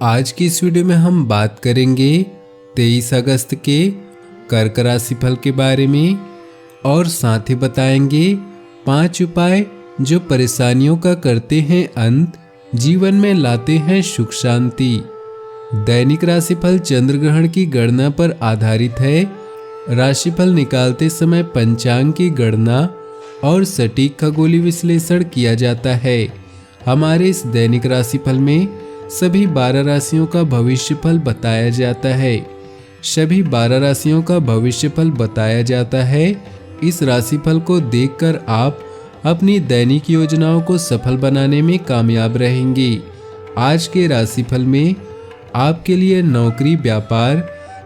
आज की इस वीडियो में हम बात करेंगे 23 अगस्त के कर्क राशि फल के बारे में और साथ ही बताएंगे 5 उपाय जो परेशानियों का करते हैं अंत, जीवन में लाते हैं सुख शांति। दैनिक राशिफल चंद्र ग्रहण की गणना पर आधारित है। राशिफल निकालते समय पंचांग की गणना और सटीक खगोलीय विश्लेषण किया जाता है। हमारे इस दैनिक राशिफल में सभी 12 राशियों का भविष्यफल बताया जाता है। सभी 12 राशियों का भविष्यफल बताया जाता है। इस राशिफल को देखकर आप अपनी दैनिक योजनाओं को सफल बनाने में कामयाब रहेंगे। आज के राशिफल में आपके लिए नौकरी, व्यापार,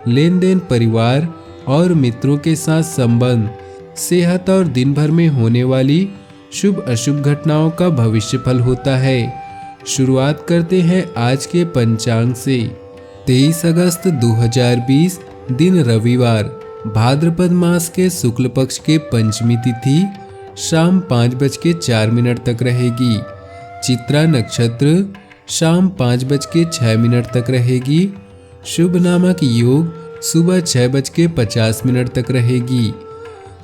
लेन देन, परिवार और मित्रों के साथ संबंध, सेहत और दिन भर में होने वाली शुभ अशुभ घटनाओं का भविष्यफल होता है। शुरुआत करते हैं आज के पंचांग से। 23 अगस्त 2020 दिन रविवार, भाद्रपद मास के शुक्ल पक्ष के पंचमी तिथि शाम 5:04 तक रहेगी। चित्रा नक्षत्र शाम 5:06 तक रहेगी। शुभ नामक योग सुबह 6:50 तक रहेगी।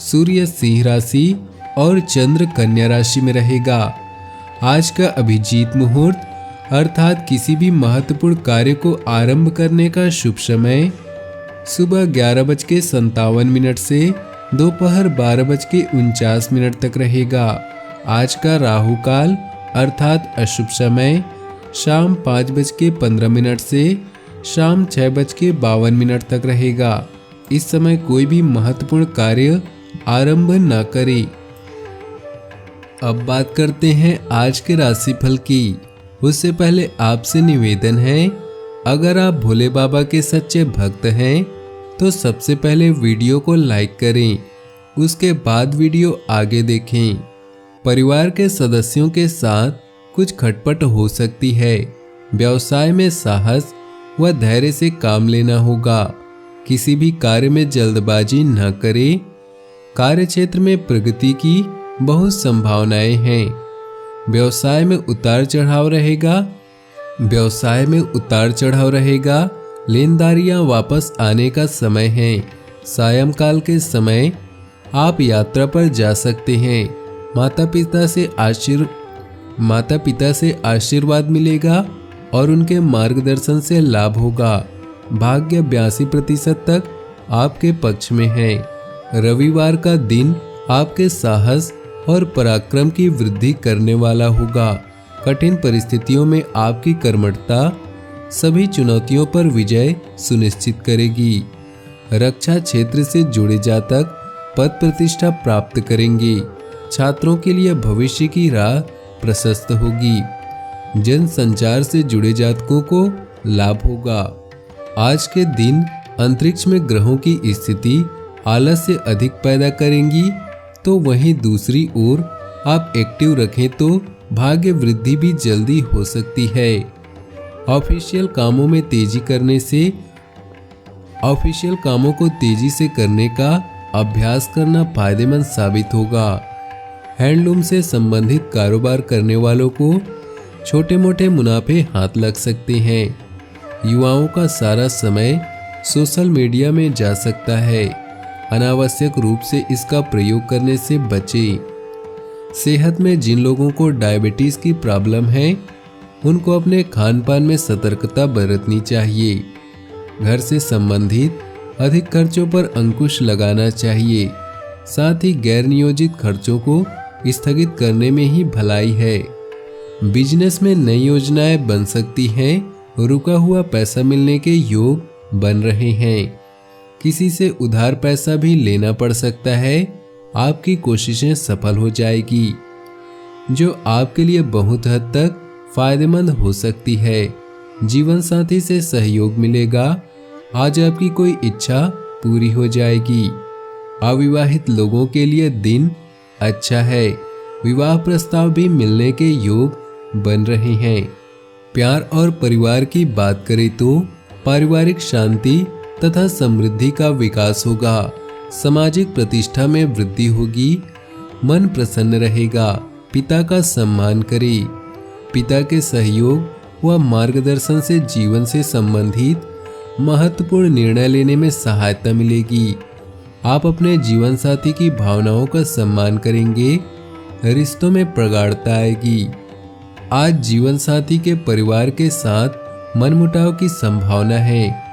सूर्य सिंह राशि और चंद्र कन्या राशि में रहेगा। आज का अभिजीत मुहूर्त अर्थात किसी भी महत्वपूर्ण कार्य को आरंभ करने का शुभ समय सुबह 11:57 से दोपहर 12:49 तक रहेगा। आज का राहु काल अर्थात अशुभ समय शाम 5:15 से शाम 6:52 तक रहेगा। इस समय कोई भी महत्वपूर्ण कार्य आरंभ न करें। अब बात करते हैं आज के राशिफल की। उससे पहले आपसे निवेदन है, अगर आप भोले बाबा के सच्चे भक्त हैं तो सबसे पहले वीडियो को लाइक करें, उसके बाद वीडियो आगे देखें। परिवार के सदस्यों के साथ कुछ खटपट हो सकती है। व्यवसाय में साहस व धैर्य से काम लेना होगा। किसी भी कार्य में जल्दबाजी न करें। कार्य क्षेत्र में प्रगति की बहुत संभावनाएं हैं। व्यवसाय में उतार चढ़ाव रहेगा। लेनदारियां वापस आने का समय है। सायंकाल के समय आप यात्रा पर जा सकते हैं। माता पिता से आशीर्वाद मिलेगा और उनके मार्गदर्शन से लाभ होगा। भाग्य 82% तक आपके पक्ष में है। रविवार का दिन आपके साहस और पराक्रम की वृद्धि करने वाला होगा। कठिन परिस्थितियों में आपकी कर्मठता सभी चुनौतियों पर विजय सुनिश्चित करेगी। रक्षा क्षेत्र से जुड़े जातक पद प्रतिष्ठा प्राप्त करेंगे। छात्रों के लिए भविष्य की राह प्रशस्त होगी। जनसंचार से जुड़े जातकों को लाभ होगा। आज के दिन अंतरिक्ष में ग्रहों की स्थिति आलस से अधिक पैदा करेंगी, तो वहीं दूसरी ओर आप एक्टिव रखें तो भाग्य वृद्धि भी जल्दी हो सकती है। ऑफिशियल कामों को तेजी से करने का अभ्यास करना फायदेमंद साबित होगा। हैंडलूम से संबंधित कारोबार करने वालों को छोटे मोटे मुनाफे हाथ लग सकते हैं। युवाओं का सारा समय सोशल मीडिया में जा सकता है। अनावश्यक रूप से इसका प्रयोग करने से बचें। सेहत में जिन लोगों को डायबिटीज की प्रॉब्लम है, उनको अपने खान पान में सतर्कता बरतनी चाहिए। घर से संबंधित अधिक खर्चों पर अंकुश लगाना चाहिए। साथ ही गैर नियोजित खर्चों को स्थगित करने में ही भलाई है। बिजनेस में नई योजनाएं बन सकती हैं। रुका हुआ पैसा मिलने के योग बन रहे हैं। किसी से उधार पैसा भी लेना पड़ सकता है। आपकी कोशिशें सफल हो जाएगी, जो आपके लिए बहुत हद तक फायदेमंद हो सकती है। जीवन साथी से सहयोग मिलेगा। आज आपकी कोई इच्छा पूरी हो जाएगी। अविवाहित लोगों के लिए दिन अच्छा है। विवाह प्रस्ताव भी मिलने के योग बन रहे हैं। प्यार और परिवार की बात करें तो पारिवारिक शांति तथा समृद्धि का विकास होगा। सामाजिक प्रतिष्ठा में वृद्धि होगी। मन प्रसन्न रहेगा। पिता का सम्मान करें। पिता के सहयोग व मार्गदर्शन से जीवन से संबंधित महत्वपूर्ण निर्णय लेने में सहायता मिलेगी। आप अपने जीवन साथी की भावनाओं का सम्मान करेंगे, रिश्तों में प्रगाढ़ता आएगी। आज जीवन साथी के परिवार के साथ मनमुटाव की संभावना है,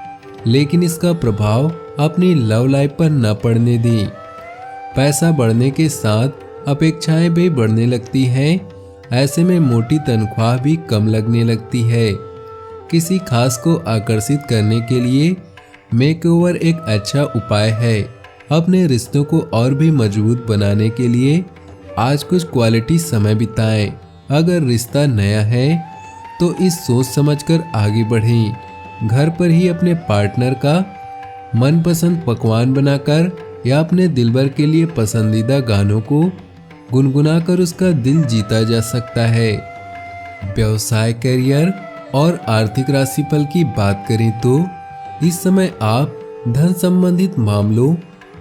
लेकिन इसका प्रभाव अपनी लव लाइफ पर न पड़ने दें। पैसा बढ़ने के साथ अपेक्षाएं भी बढ़ने लगती हैं। ऐसे में मोटी तनख्वाह भी कम लगने लगती है। किसी खास को आकर्षित करने के लिए मेकओवर एक अच्छा उपाय है। अपने रिश्तों को और भी मजबूत बनाने के लिए आज कुछ क्वालिटी समय बिताएं। अगर रिश्ता नया है तो इस सोच समझकर आगे बढ़ें। घर पर ही अपने पार्टनर का मनपसंद पकवान बनाकर या अपने दिलबर के लिए पसंदीदा गानों को गुनगुनाकर उसका दिल जीता जा सकता है। व्यवसाय, करियर और आर्थिक राशिफल की बात करें तो इस समय आप धन संबंधित मामलों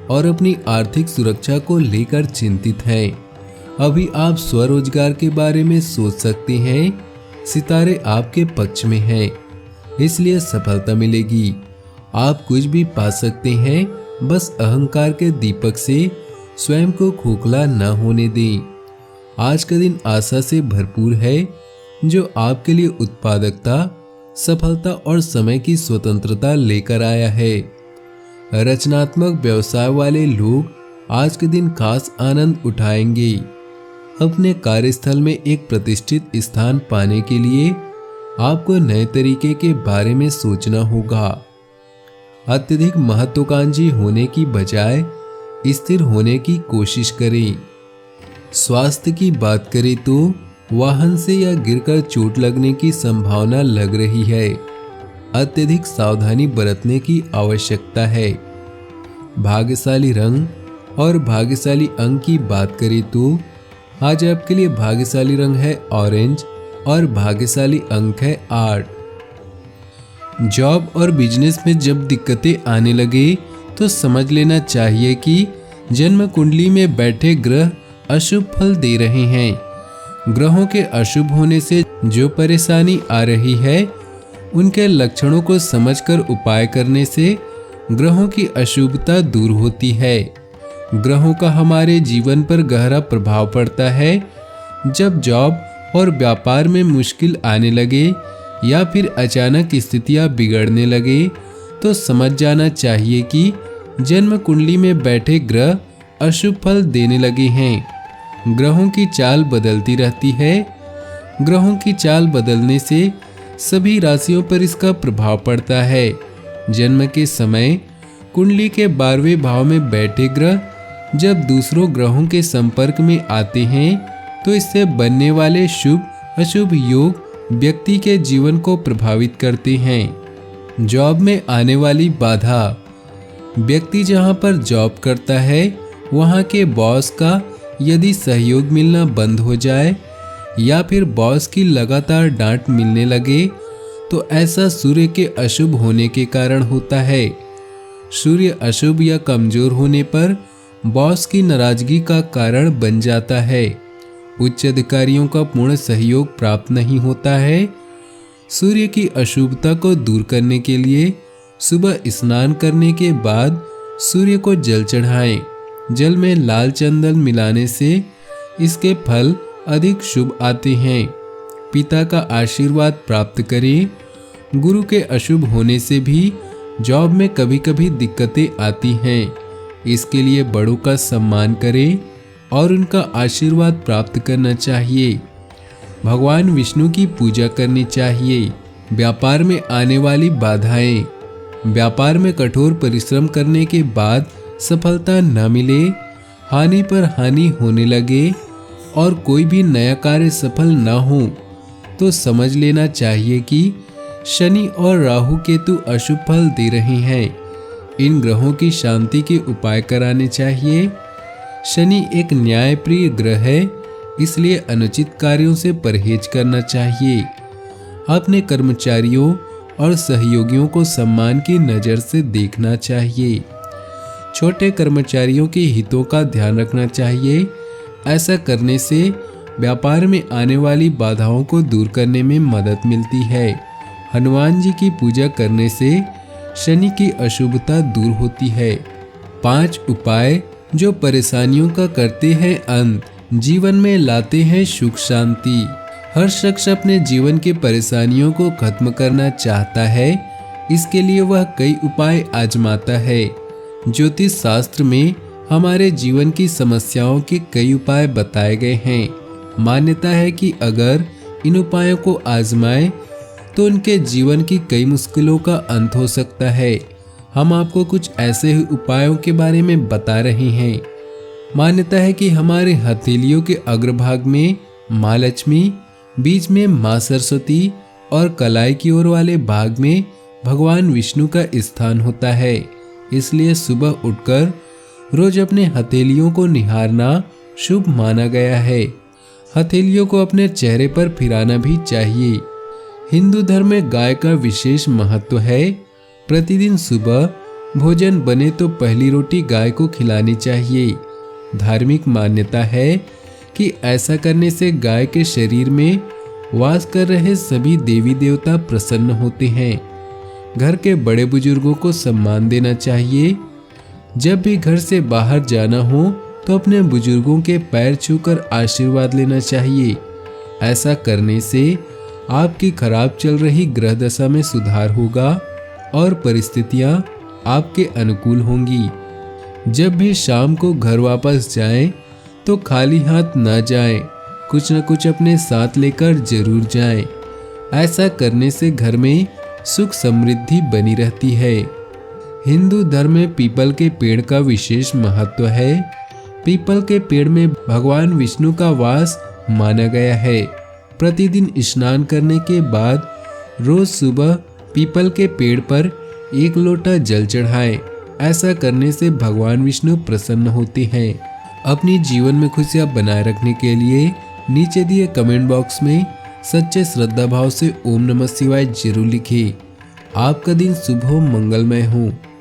और अपनी आर्थिक सुरक्षा को लेकर चिंतित हैं। अभी आप स्वरोजगार के बारे में सोच सकते हैं। सितारे आपके पक्ष में हैं, इसलिए सफलता मिलेगी। आप कुछ भी पा सकते हैं, बस अहंकार के दीपक से स्वयं को खोखला न होने दें। आज का दिन आशा से भरपूर है, जो आपके लिए उत्पादकता, सफलता और समय की स्वतंत्रता लेकर आया है। रचनात्मक व्यवसाय वाले लोग आज के दिन खास आनंद उठाएंगे। अपने कार्यस्थल में एक प्रतिष्ठित स्थान पाने के लिए आपको नए तरीके के बारे में सोचना होगा। अत्यधिक महत्वाकांक्षी होने की बजाय स्थिर होने की कोशिश करें। स्वास्थ्य की बात करें तो वाहन से या गिरकर चोट लगने की संभावना लग रही है। अत्यधिक सावधानी बरतने की आवश्यकता है। भाग्यशाली रंग और भाग्यशाली अंक की बात करें तो आज आपके लिए भाग्यशाली रंग है ऑरेंज और भाग्यशाली अंक है 8। जॉब और बिजनेस में जब दिक्कतें आने लगे तो समझ लेना चाहिए कि जन्म कुंडली में बैठे ग्रह अशुभ फल दे रहे हैं। ग्रहों के अशुभ होने से जो परेशानी आ रही है, उनके लक्षणों को समझकर उपाय करने से ग्रहों की अशुभता दूर होती है। ग्रहों का हमारे जीवन पर गहरा प्रभाव पड़ता है। जब जॉब और व्यापार में मुश्किल आने लगे या फिर अचानक स्थितियां बिगड़ने लगे तो समझ जाना चाहिए कि जन्म कुंडली में बैठे ग्रह अशुभ फल देने लगे हैं। ग्रहों की चाल बदलती रहती है। ग्रहों की चाल बदलने से सभी राशियों पर इसका प्रभाव पड़ता है। जन्म के समय कुंडली के 12वें भाव में बैठे ग्रह जब दूसरों ग्रहों के संपर्क में आते हैं तो इससे बनने वाले शुभ अशुभ योग व्यक्ति के जीवन को प्रभावित करते हैं। जॉब में आने वाली बाधा। व्यक्ति जहां पर जॉब करता है वहां के बॉस का यदि सहयोग मिलना बंद हो जाए या फिर बॉस की लगातार डांट मिलने लगे तो ऐसा सूर्य के अशुभ होने के कारण होता है। सूर्य अशुभ या कमजोर होने पर बॉस की नाराजगी का कारण बन जाता है। उच्च अधिकारियों का पूर्ण सहयोग प्राप्त नहीं होता है। सूर्य की अशुभता को दूर करने के लिए सुबह स्नान करने के बाद सूर्य को जल चढ़ाएं। जल में लाल चंदन मिलाने से इसके फल अधिक शुभ आते हैं। पिता का आशीर्वाद प्राप्त करें। गुरु के अशुभ होने से भी जॉब में कभी कभी दिक्कतें आती हैं। इसके लिए बड़ों का सम्मान करें और उनका आशीर्वाद प्राप्त करना चाहिए। भगवान विष्णु की पूजा करनी चाहिए। व्यापार में आने वाली बाधाएं। व्यापार में कठोर परिश्रम करने के बाद सफलता न मिले, हानि पर हानि होने लगे और कोई भी नया कार्य सफल न हो तो समझ लेना चाहिए कि शनि और राहु केतु अशुभ फल दे रहे हैं। इन ग्रहों की शांति के उपाय कराने चाहिए। शनि एक न्यायप्रिय ग्रह है, इसलिए अनुचित कार्यों से परहेज करना चाहिए। अपने कर्मचारियों और सहयोगियों को सम्मान की नज़र से देखना चाहिए। छोटे कर्मचारियों के हितों का ध्यान रखना चाहिए। ऐसा करने से व्यापार में आने वाली बाधाओं को दूर करने में मदद मिलती है। हनुमान जी की पूजा करने से शनि की अशुभता दूर होती है। 5 उपाय जो परेशानियों का करते हैं अंत, जीवन में लाते हैं सुख शांति। हर शख्स अपने जीवन की परेशानियों को खत्म करना चाहता है, इसके लिए वह कई उपाय आजमाता है। ज्योतिष शास्त्र में हमारे जीवन की समस्याओं के कई उपाय बताए गए हैं। मान्यता है कि अगर इन उपायों को आजमाएं तो उनके जीवन की कई मुश्किलों का अंत हो सकता है। हम आपको कुछ ऐसे ही उपायों के बारे में बता रहे हैं। मान्यता है कि हमारे हथेलियों के अग्रभाग में माँ लक्ष्मी, बीच में माँ सरस्वती और कलाई की ओर वाले भाग में भगवान विष्णु का स्थान होता है। इसलिए सुबह उठकर रोज अपने हथेलियों को निहारना शुभ माना गया है। हथेलियों को अपने चेहरे पर फिराना भी चाहिए। हिंदू धर्म में गाय का विशेष महत्व है। प्रतिदिन सुबह भोजन बने तो पहली रोटी गाय को खिलानी चाहिए। धार्मिक मान्यता है कि ऐसा करने से गाय के शरीर में वास कर रहे सभी देवी देवता प्रसन्न होते हैं। घर के बड़े बुजुर्गों को सम्मान देना चाहिए। जब भी घर से बाहर जाना हो तो अपने बुजुर्गों के पैर छूकर आशीर्वाद लेना चाहिए। ऐसा करने से आपकी खराब चल रही ग्रह दशा में सुधार होगा और परिस्थितियां आपके अनुकूल होंगी। जब भी शाम को घर वापस जाएं तो खाली हाथ ना जाएं, कुछ न कुछ अपने साथ लेकर जरूर जाएं। ऐसा करने से घर में सुख समृद्धि बनी रहती है। हिंदू धर्म में पीपल के पेड़ का विशेष महत्व है। पीपल के पेड़ में भगवान विष्णु का वास माना गया है। प्रतिदिन स्नान करने के बाद रोज सुबह पीपल के पेड़ पर 1 लोटा जल चढ़ाएं। ऐसा करने से भगवान विष्णु प्रसन्न होते हैं। अपनी जीवन में खुशियां बनाए रखने के लिए नीचे दिए कमेंट बॉक्स में सच्चे श्रद्धा भाव से ओम नमः शिवाय जरूर लिखिए। आपका दिन शुभ हो, मंगलमय हो।